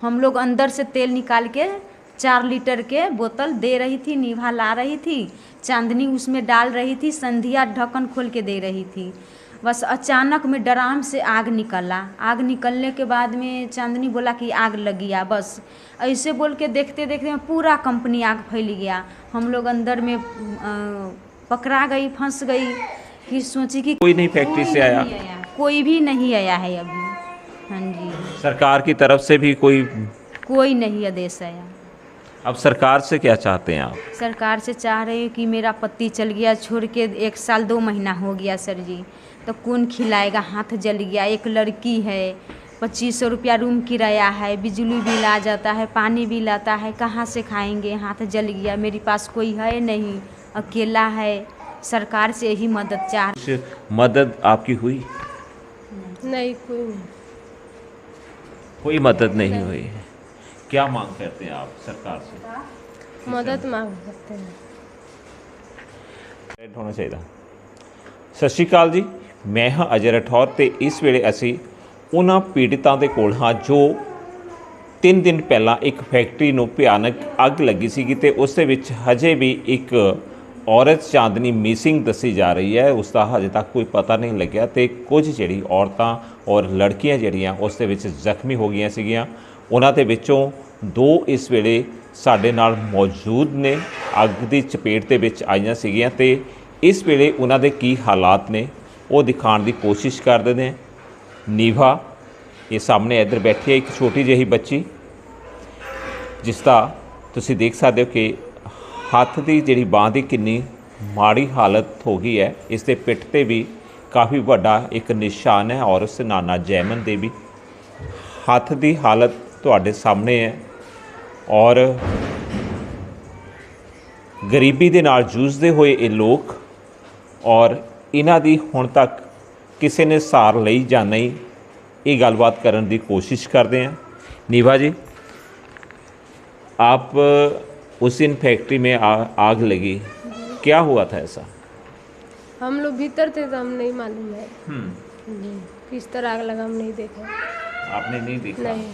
हम लोग अंदर से तेल निकाल के 4 लीटर के बोतल दे रही थी, निभा ला रही थी, चांदनी उसमें डाल रही थी, संध्या ढक्कन खोल के दे रही थी। बस अचानक में ड्राम से आग निकला। आग निकलने के बाद में चांदनी बोला कि आग लग गया। बस ऐसे बोल के देखते देखते पूरा कंपनी आग फैल गया। हम लोग अंदर में पकड़ा गई, फंस गई। कि सोची कि कोई नहीं फैक्ट्री से आया? कोई भी नहीं आया है अभी। हाँ जी, सरकार की तरफ से भी कोई नहीं आदेश आया। अब सरकार से क्या चाहते हैं आप? सरकार से चाह रहे हैं कि मेरा पति चल गया छोड़ के, 1 साल 2 महीना हो गया सर जी, तो कौन खिलाएगा, हाथ जल गया। एक लड़की है, 2500 रुपया रूम किराया है, बिजली बिल आ जाता है, पानी बिल आता है, कहाँ से खाएंगे, हाथ जल गया। मेरे पास कोई है नहीं, अकेला है। सरकार से यही मदद चाह। कुछ मदद आपकी हुई? नहीं, कोई मदद नहीं हुई है। क्या मांग करते हैं आप सरकार से? मदद मांग सकते हैं। होना चाहिए। ਸਤਿ ਸ਼੍ਰੀ ਅਕਾਲ ਜੀ, ਮੈਂ ਹਾਂ ਅਜੇ ਰਠੌਰ ਤੇ ਇਸ ਵੇਲੇ ਅਸੀਂ ਉਹਨਾਂ ਪੀੜਤਾਂ ਦੇ ਕੋਲ ਹਾਂ ਜੋ 3 ਦਿਨ ਪਹਿਲਾਂ ਇੱਕ ਫੈਕਟਰੀ ਨੂੰ ਭਿਆਨਕ ਅੱਗ ਲੱਗੀ ਸੀਗੀ ਤੇ ਉਸ ਦੇ ਵਿੱਚ ਹਜੇ ਵੀ ਇੱਕ ਔਰਤ ਚਾਂਦਨੀ ਮਿਸਿੰਗ ਦੱਸੀ ਜਾ ਰਹੀ ਹੈ। ਉਸ ਦਾ ਹਜੇ ਤੱਕ ਕੋਈ ਪਤਾ ਨਹੀਂ ਲੱਗਿਆ ਤੇ ਕੁਝ ਜਿਹੜੀ ਔਰਤਾਂ ਔਰ ਲੜਕੀਆਂ ਜਿਹੜੀਆਂ ਉਸ ਦੇ ਵਿੱਚ ਜ਼ਖਮੀ ਹੋ ਗਈਆਂ ਸੀਗੀਆਂ। ਉਹਨਾਂ ਦੇ ਵਿੱਚੋਂ 2 ਇਸ ਵੇਲੇ ਸਾਡੇ ਨਾਲ ਮੌਜੂਦ ਨੇ, ਅੱਗ ਦੀ ਚਪੇਟ ਦੇ ਵਿੱਚ ਆਈਆਂ ਸੀਗੀਆਂ ਤੇ इस वेले उन्होंने की हालात ने वो दिखाने की कोशिश करते हैं। नीभा ये सामने इधर बैठी है, एक छोटी जी बच्ची जिसका तुसी देख सकते हो कि हथ की जी बांह की कितनी माड़ी हालत हो गई है। इसके पिठ पर भी काफ़ी बड़ा एक निशान है और उस नाना जैमन के भी हथ की हालत तुहाडे सामने है। और गरीबी के नाल जूझते हुए ये लोग और इन्हां दी हुण तक किसी ने सार लई जां नहीं, ये गलबात करने की कोशिश करते हैं। नीभा जी, आप उस दिन फैक्ट्री में आग लगी, क्या हुआ था ऐसा? हम लोग भीतर थे तो हम नहीं मालूम है जी, किस तरह आग लगा हम नहीं देखा। आपने नहीं देखा? नहीं।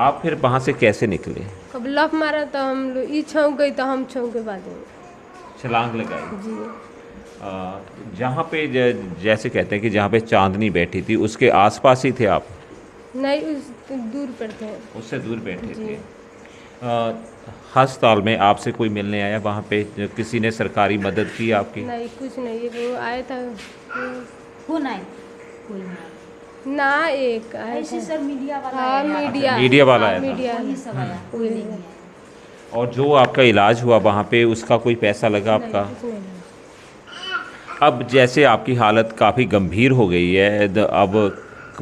आप फिर वहाँ से कैसे निकले? कब लफ मारा तो हम लोग ये छौंक गई तो हम छौंक के बाद छलांग लगाई जी। जहाँ पे जैसे कहते हैं कि जहाँ पे चांदनी बैठी थी उसके आसपास ही थे आप? नहीं, उस दूर पर थे। उससे दूर बैठे थे। अस्पताल में आपसे कोई मिलने आया वहाँ पे? किसी ने सरकारी मदद की आपकी? नहीं, कुछ नहीं। वो आया था। कौन आए? कोई नहीं ना, एक आया ऐसे था। सर मीडिया वाला हाँ, आया। मीडिया वाला आया था। मीडिया वही सब आया, कोई नहीं है। और जो आपका इलाज हुआ वहाँ पे उसका कोई पैसा लगा आपका? कुछ नहीं। अब जैसे आपकी हालत काफ़ी गंभीर हो गई है, अब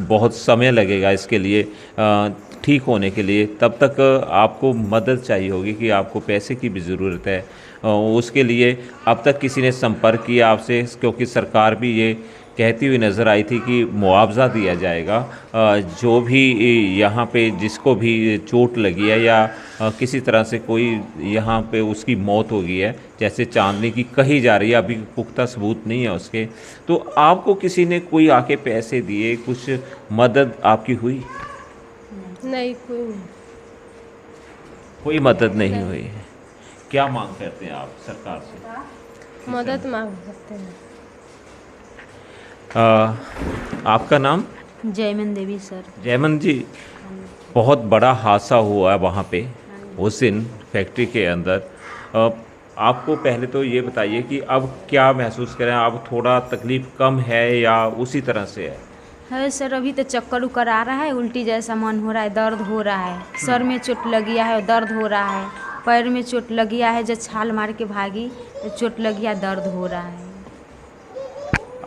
बहुत समय लगेगा इसके लिए ठीक होने के लिए, तब तक आपको मदद चाहिए होगी कि आपको पैसे की भी ज़रूरत है। उसके लिए अब तक किसी ने संपर्क किया आपसे? क्योंकि सरकार भी ये कहती हुई नज़र आई थी कि मुआवजा दिया जाएगा जो भी यहाँ पे जिसको भी चोट लगी है या किसी तरह से कोई यहाँ पे उसकी मौत हो गई है, जैसे चांदनी की कही जा रही है, अभी पुख्ता सबूत नहीं है उसके, तो आपको किसी ने कोई आके पैसे दिए, कुछ मदद आपकी हुई? नहीं, कोई नहीं। कोई मदद नहीं हुई है। क्या मांग करते हैं आप सरकार से? मदद मांग सकते हैं। आपका नाम? जयमन देवी सर। जयमन जी, बहुत बड़ा हादसा हुआ है वहाँ पे उस दिन फैक्ट्री के अंदर। आपको पहले तो ये बताइए कि अब क्या महसूस करें, अब थोड़ा तकलीफ़ कम है या उसी तरह से है सर? अभी तो चक्कर उक्कर आ रहा है, उल्टी जैसा मन हो रहा है, दर्द हो रहा है, सर में चोट लगी है, दर्द हो रहा है, पैर में चोट लगी है, जो छाल मार के भागी तो चोट लगी है, दर्द हो रहा है।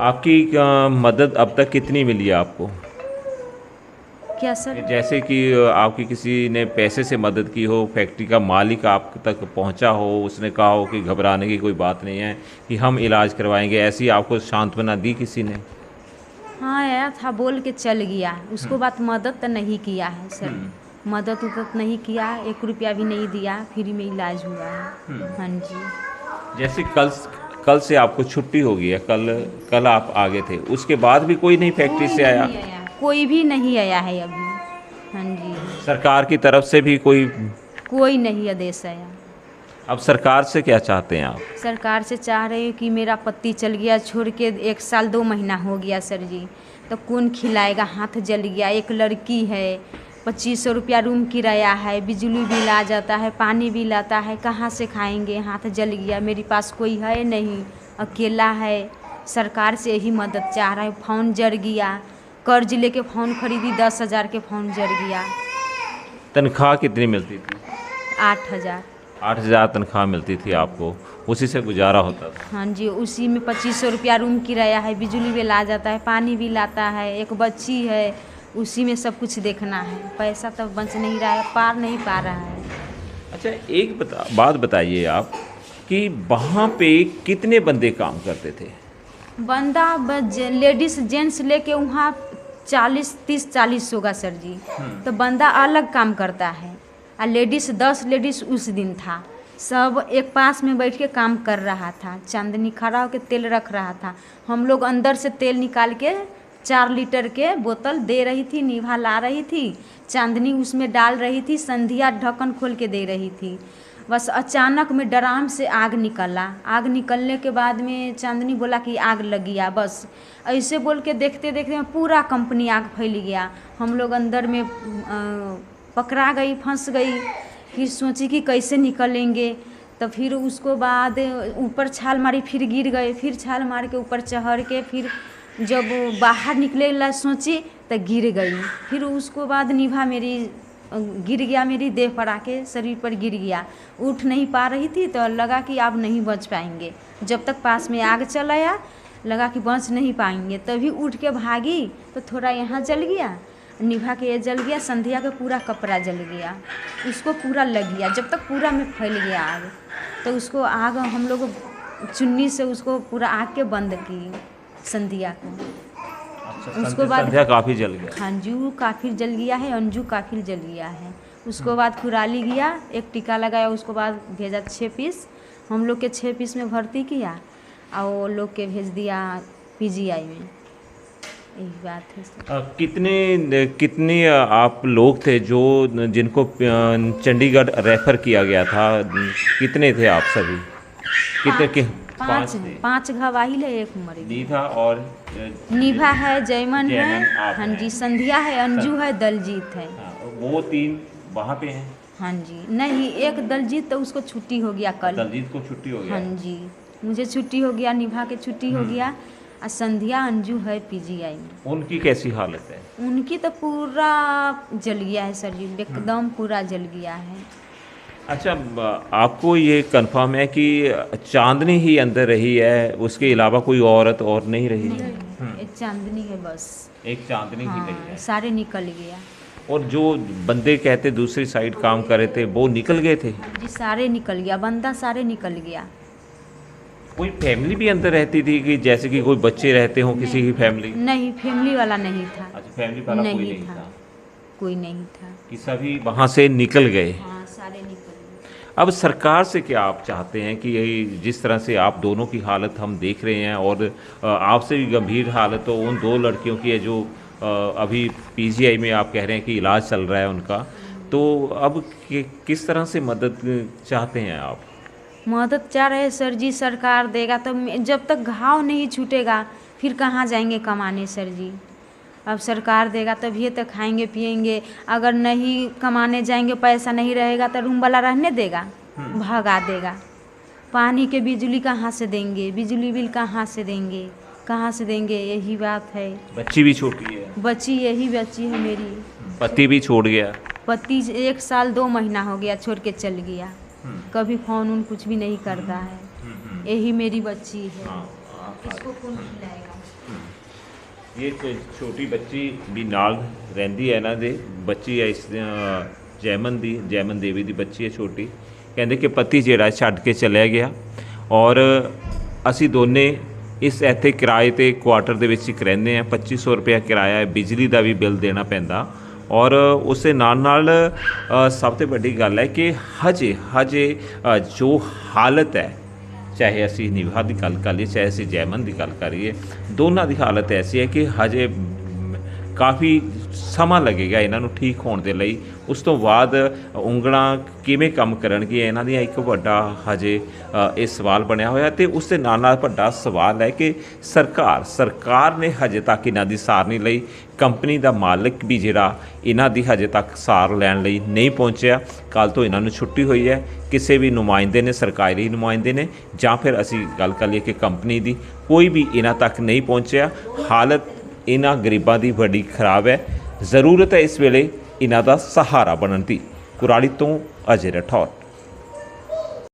आपकी मदद अब तक कितनी मिली है आपको? क्या सर? जैसे कि आपकी किसी ने पैसे से मदद की हो, फैक्ट्री का मालिक आप तक पहुंचा हो, उसने कहा हो कि घबराने की कोई बात नहीं है, कि हम इलाज करवाएंगे, ऐसी आपको सांत्वना दी किसी ने? हाँ, आया था, बोल के चल गया। उसको बात मदद तो नहीं किया है सर, मदद उदद नहीं किया, 1 रुपया भी नहीं दिया, फ्री में इलाज हुआ है। हाँ जी। जैसे कल से आपको छुट्टी हो गई है, कल आप आगे थे, उसके बाद भी कोई नहीं फैक्ट्री से आया? कोई भी नहीं आया है अभी। हाँ जी। सरकार की तरफ से भी कोई नहीं आदेश आया। अब सरकार से क्या चाहते हैं आप? सरकार से चाह रही हूँ कि मेरा पति चल गया छोड़ के, 1 साल 2 महीना हो गया सर जी, तो कौन खिलाएगा, हाथ जल गया। एक लड़की है, 2500 रुपया रूम किराया है, बिजली बिल आ जाता है, पानी बिल आता है, कहाँ से खाएंगे, हाथ जल गया। मेरे पास कोई है नहीं, अकेला है। सरकार से यही मदद चाह रहा है। फ़ोन जल गया, कर्ज लेके फ़ोन खरीदी, 10,000 के फ़ोन जल गया। तनख्वाह कितनी मिलती थी? 8,000। 8,000 तनख्वाह मिलती थी आपको, उसी से गुजारा होता था? हाँ जी, उसी में 2500 रुपया रूम किराया है, बिजली बिल आ जाता है, पानी बिल आता है, एक बच्ची है, उसी में सब कुछ देखना है। पैसा तो बच नहीं रहा है, पार नहीं पा रहा है। अच्छा, एक बात बताइए आप कि वहाँ पे कितने बंदे काम करते थे? बंदा लेडीज़ जेंट्स लेके वहाँ 30-40 होगा सर जी। तो बंदा अलग काम करता है, और लेडीज़ 10 लेडीज़ उस दिन था। सब एक पास में बैठ के काम कर रहा था। चांदनी खड़ा होकर तेल रख रहा था, हम लोग अंदर से तेल निकाल के 4 लीटर के बोतल दे रही थी, निभा ला रही थी, चांदनी उसमें डाल रही थी, संध्या ढक्कन खोल के दे रही थी। बस अचानक में ड्राम से आग निकला। आग निकलने के बाद में चांदनी बोला कि आग लग गया। बस ऐसे बोल के देखते देखते पूरा कंपनी आग फैल गया। हम लोग अंदर में पकड़ा गई, फंस गई। फिर सोची कि कैसे निकलेंगे, तो फिर उसको बाद ऊपर छाल मारी, फिर गिर गए, फिर छाल मार के ऊपर चढ़ के फिर जब बाहर निकले ला सोची तो गिर गई। फिर उसको बाद निभा मेरी गिर गया, मेरी देह पर आके शरीर पर गिर गया। उठ नहीं पा रही थी, तो लगा कि अब नहीं बच पाएंगे। जब तक पास में आग चल आया, लगा कि बच नहीं पाएंगे, तभी उठ के भागी तो थोड़ा यहाँ जल गया, निभा के ये जल गया, संध्या का पूरा कपड़ा जल गया, उसको पूरा लग गया। जब तक पूरा में फैल गया आग, तो उसको आग हम लोग चुन्नी से उसको पूरा आग के बंद की संध्या को। उसको बाद संध्या काफ़ी जल गया। हाँ जी, वो काफ़ी जल गया है, अंजू काफ़ी जल गया है। उसको बाद खुराली गया, एक टीका लगाया, उसको बाद भेजा 6 पीस, हम लोग के 6 पीस में भर्ती किया, और वो लोग के भेज दिया PGI में। यही बात है। कितने आप लोग थे जो जिनको चंडीगढ़ रेफर किया गया था? कितने थे आप सभी? कितने के? 5 गवाही है, 1 मर गई। निभा और निभा है, जयमन है, आप हाँ हैं। जी, संध्या है, अंजू है, दलजीत है। वो 3 वहाँ पे हैं? हाँ जी, नहीं, एक दलजीत तो उसको छुट्टी हो गया कल। दलजीत को छुट्टी हो गया? हाँ जी, मुझे छुट्टी हो गया, निभा के छुट्टी हो गया, और संध्या अंजू है PGI में। उनकी कैसी हालत है? उनकी तो पूरा जल गया है सर जी, एकदम पूरा जल गया है। अच्छा, आपको ये कंफर्म है कि चांदनी ही अंदर रही है, उसके अलावा कोई औरत और नहीं रही? एक चांदनी है बस। एक चांदनी ही रही हाँ, है। सारे निकल गया। और जो बंदे कहते दूसरी साइड काम कर रहे थे वो निकल गए थे? जी, सारे निकल गया, बंदा सारे निकल गया। कोई फैमिली भी अंदर रहती थी कि जैसे कि कोई बच्चे रहते हों किसी की फैमिली? नहीं, फैमिली वाला नहीं था। अच्छा, फैमिली वाला कोई नहीं नहीं था। था कोई नहीं था। कि सभी वहाँ से निकल गए? हाँ, सारे निकल गए। अब सरकार से क्या आप चाहते हैं कि यही जिस तरह से आप दोनों की हालत हम देख रहे हैं, और आपसे भी गंभीर हालत तो उन 2 लड़कियों की है जो अभी PGI में आप कह रहे हैं कि इलाज चल रहा है उनका, तो अब किस तरह से मदद चाहते हैं आप? मदद चाह रहे सर जी, सरकार देगा तो। जब तक घाव नहीं छूटेगा फिर कहाँ जाएंगे कमाने सर जी। अब सरकार देगा तभी तो खाएंगे पिएंगे। अगर नहीं कमाने जाएंगे, पैसा नहीं रहेगा, तो रूम वाला रहने देगा, भगा देगा। पानी के बिजली कहाँ से देंगे, बिजली बिल कहाँ से देंगे, कहाँ से देंगे, यही बात है। बच्ची भी छोटी है? बच्ची यही बच्ची है मेरी। पति भी छोड़ गया? पति 1 साल 2 महीना हो गया छोड़ के चल गया, कभी फ़ोन उन कुछ भी नहीं करता है। यही मेरी बच्ची है, इसको कौन खिलाएगा। ये छोटी बच्ची भी नाल रहिंदी है ना, दे बच्ची है इस जैमन देवी दी बच्ची है छोटी। कहते कि पति ਜਿਹੜਾ ਛੱਡ ਕੇ ਚਲਿਆ ਗਿਆ, ਔਰ ਅਸੀਂ ਦੋਨੇ ਇਸ ਇੱਥੇ ਕਿਰਾਏ ਤੇ ਕੁਆਟਰ ਦੇ ਵਿੱਚ ਇੱਕ ਰਹਿੰਦੇ ਹਾਂ। 2500 ਰੁਪਇਆ ਕਿਰਾਇਆ ਹੈ, ਬਿਜਲੀ ਦਾ ਵੀ ਬਿੱਲ ਦੇਣਾ ਪੈਂਦਾ, ਔਰ ਉਸ ਦੇ ਨਾਲ ਸਭ ਤੋਂ ਵੱਡੀ ਗੱਲ ਹੈ ਕਿ ਹਜੇ ਜੋ ਹਾਲਤ ਹੈ, ਚਾਹੇ ਅਸੀਂ ਨਿਭਾ ਦੀ ਗੱਲ ਕਰੀਏ ਚਾਹੇ ਅਸੀਂ ਜੈਮਨ ਦੀ ਗੱਲ ਕਰੀਏ, ਦੋਨਾਂ ਦੀ ਹਾਲਤ ਐਸੀ ਹੈ ਕਿ ਹਜੇ ਕਾਫੀ ਸਮਾਂ ਲੱਗੇਗਾ ਇਹਨਾਂ ਨੂੰ ਠੀਕ ਹੋਣ ਦੇ ਲਈ। ਉਸ ਤੋਂ ਬਾਅਦ ਉਂਗਲਾਂ ਕਿਵੇਂ ਕੰਮ ਕਰਨਗੀਆਂ ਇਹਨਾਂ ਦੀਆਂ ਇੱਕ ਵੱਡਾ ਹਜੇ ਇਹ ਸਵਾਲ ਬਣਿਆ ਹੋਇਆ। ਤੇ ਉਸ ਦੇ ਨਾਲ ਨਾਲ ਵੱਡਾ ਸਵਾਲ ਹੈ ਕਿ ਸਰਕਾਰ ਨੇ ਹਜੇ ਤੱਕ ਇਹਨਾਂ ਦੀ ਸਾਰ ਨਹੀਂ ਲਈ। ਕੰਪਨੀ ਦਾ ਮਾਲਕ ਵੀ ਜਿਹੜਾ ਇਹਨਾਂ ਦੀ ਹਜੇ ਤੱਕ ਸਾਰ ਲੈਣ ਲਈ ਨਹੀਂ ਪਹੁੰਚਿਆ। ਕੱਲ੍ਹ ਤੋਂ ਇਹਨਾਂ ਨੂੰ ਛੁੱਟੀ ਹੋਈ ਹੈ। ਕਿਸੇ ਵੀ ਨੁਮਾਇੰਦੇ ਨੇ, ਸਰਕਾਰੀ ਨੁਮਾਇੰਦੇ ਨੇ ਜਾਂ ਫਿਰ ਅਸੀਂ ਗੱਲ ਕਰ ਲਈਏ ਕਿ ਕੰਪਨੀ ਦੀ, ਕੋਈ ਵੀ ਇਹਨਾਂ ਤੱਕ ਨਹੀਂ ਪਹੁੰਚਿਆ। ਹਾਲਤ ਇਹਨਾਂ ਗਰੀਬਾਂ ਦੀ ਬੜੀ ਖਰਾਬ ਹੈ। ਜ਼ਰੂਰਤ ਹੈ ਇਸ ਵੇਲੇ ਇਹਨਾਂ ਦਾ ਸਹਾਰਾ ਬਣਨ ਦੀ। ਕੁਰਾਲੀ ਤੋਂ ਅਜੇ ਰਾਠੌਰ।